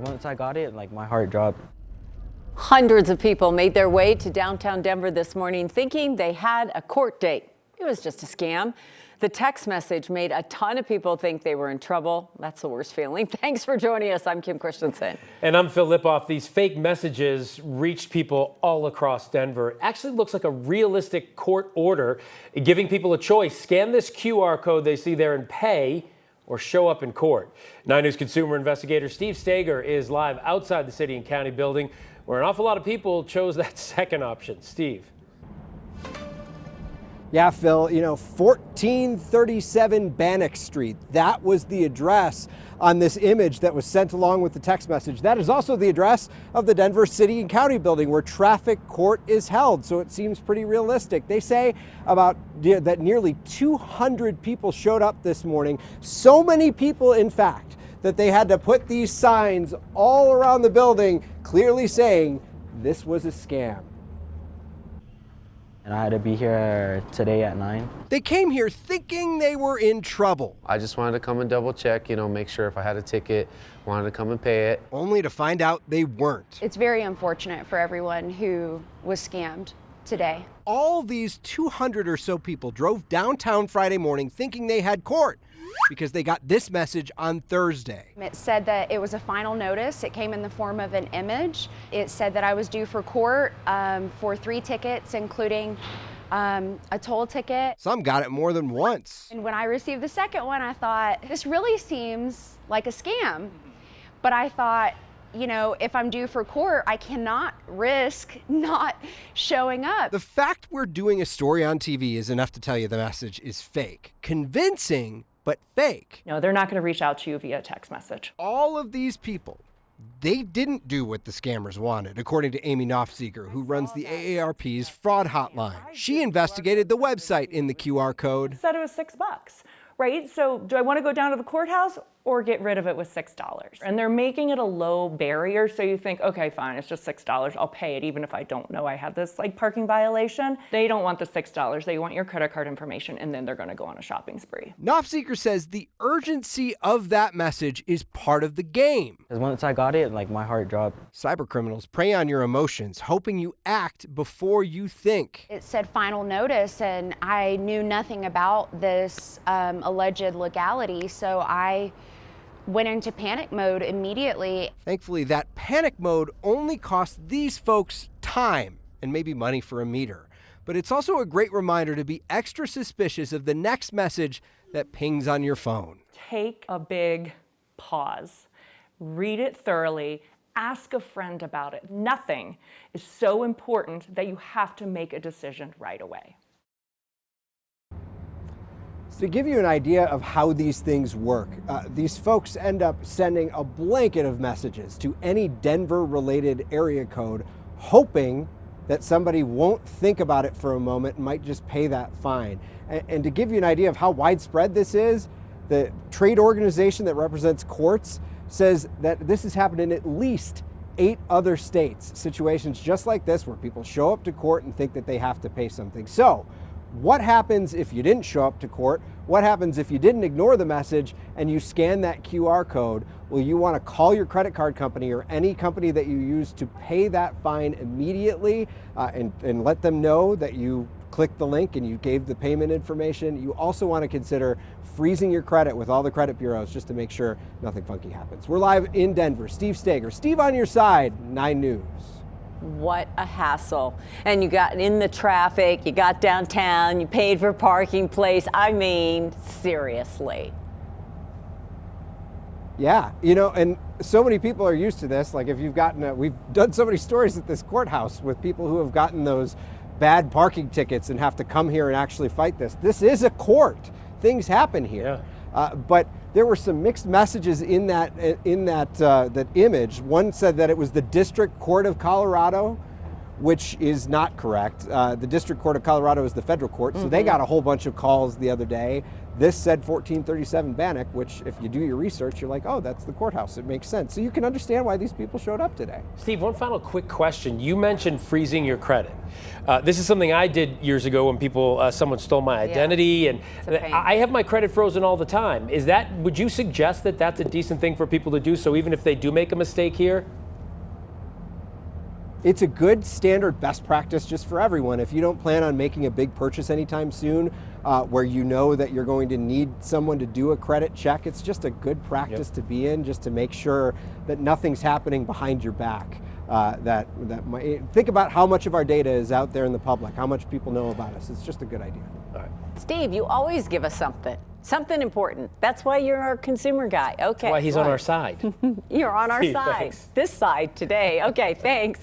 Once I got it, like my heart dropped. Hundreds of people made their way to downtown Denver this morning thinking they had a court date. It was just a scam. The text message made a ton of people think they were in trouble. That's the worst feeling. Thanks for joining us. I'm Kim Christensen. And I'm Phil Lipoff. These fake messages reached people all across Denver. It actually looks like a realistic court order, giving people a choice. Scan this QR code they see there and pay, or show up in court. 9 News consumer investigator Steve Stager is live outside the city and county building, where an awful lot of people chose that second option. Steve. Yeah, Phil, 1437 Bannock Street. That was the address on this image that was sent along with the text message. That is also the address of the Denver City and County building where traffic court is held. So it seems pretty realistic. They say that nearly 200 people showed up this morning. So many people, in fact, that they had to put these signs all around the building clearly saying this was a scam. And I had to be here today at 9. They came here thinking they were in trouble. I just wanted to come and double check, make sure if I had a ticket, wanted to come and pay it. Only to find out they weren't. It's very unfortunate for everyone who was scammed today. All these 200 or so people drove downtown Friday morning thinking they had court because they got this message on Thursday. It said that it was a final notice. It came in the form of an image. It said that I was due for court for 3 tickets, including a toll ticket. Some got it more than once. And when I received the second one, I thought, this really seems like a scam. But I thought, if I'm due for court, I cannot risk not showing up. The fact we're doing a story on TV is enough to tell you the message is fake. Convincing, but fake. No, they're not going to reach out to you via text message. All of these people, they didn't do what the scammers wanted, according to Amy Knopfseeger, who runs the AARP's fraud hotline. She investigated the website in the QR code. Said it was $6, right? So do I want to go down to the courthouse or get rid of it with $6? And they're making it a low barrier, so you think, okay, fine, it's just $6. I'll pay it even if I don't know I have this parking violation. They don't want the $6. They want your credit card information, and then they're going to go on a shopping spree. Knopfseeger says the urgency of that message is part of the game. Because once I got it, like my heart dropped. Cybercriminals prey on your emotions, hoping you act before you think. It said final notice, and I knew nothing about this alleged legality, so I went into panic mode immediately. Thankfully, that panic mode only cost these folks time and maybe money for a meter. But it's also a great reminder to be extra suspicious of the next message that pings on your phone. Take a big pause. Read it thoroughly. Ask a friend about it. Nothing is so important that you have to make a decision right away. To give you an idea of how these things work, these folks end up sending a blanket of messages to any Denver-related area code, hoping that somebody won't think about it for a moment and might just pay that fine. And to give you an idea of how widespread this is, the trade organization that represents courts says that this has happened in at least 8 other states, situations just like this where people show up to court and think that they have to pay something. So, what happens if you didn't show up to court? What happens if you didn't ignore the message and you scan that QR code? Well, you want to call your credit card company or any company that you use to pay that fine immediately and let them know that you clicked the link and you gave the payment information. You also want to consider freezing your credit with all the credit bureaus just to make sure nothing funky happens. We're live in Denver. Steve Stager. Steve on your side, 9 News. What a hassle. And you got in the traffic, you got downtown, you paid for parking place. I mean, seriously. Yeah, and so many people are used to this. Like if you've we've done so many stories at this courthouse with people who have gotten those bad parking tickets and have to come here and actually fight this. This is a court. Things happen here. Yeah. But there were some mixed messages in that image. One said that it was the District Court of Colorado, which is not correct. The District Court of Colorado is the federal court, so they got a whole bunch of calls the other day. This said 1437 Bannock, which if you do your research, you're like, oh, that's the courthouse. It makes sense. So you can understand why these people showed up today. Steve, one final quick question. You mentioned freezing your credit. This is something I did years ago when someone stole my identity, and I have my credit frozen all the time. Would you suggest that that's a decent thing for people to do? So even if they do make a mistake here? It's a good standard best practice just for everyone. If you don't plan on making a big purchase anytime soon, where you know that you're going to need someone to do a credit check, it's just a good practice to be in, just to make sure that nothing's happening behind your back. Think about how much of our data is out there in the public, how much people know about us. It's just a good idea. All right. Steve, you always give us something important. That's why you're our consumer guy. Okay. That's why he's on our side. You're on our Steve, side. thanks. This side today. Okay, thanks.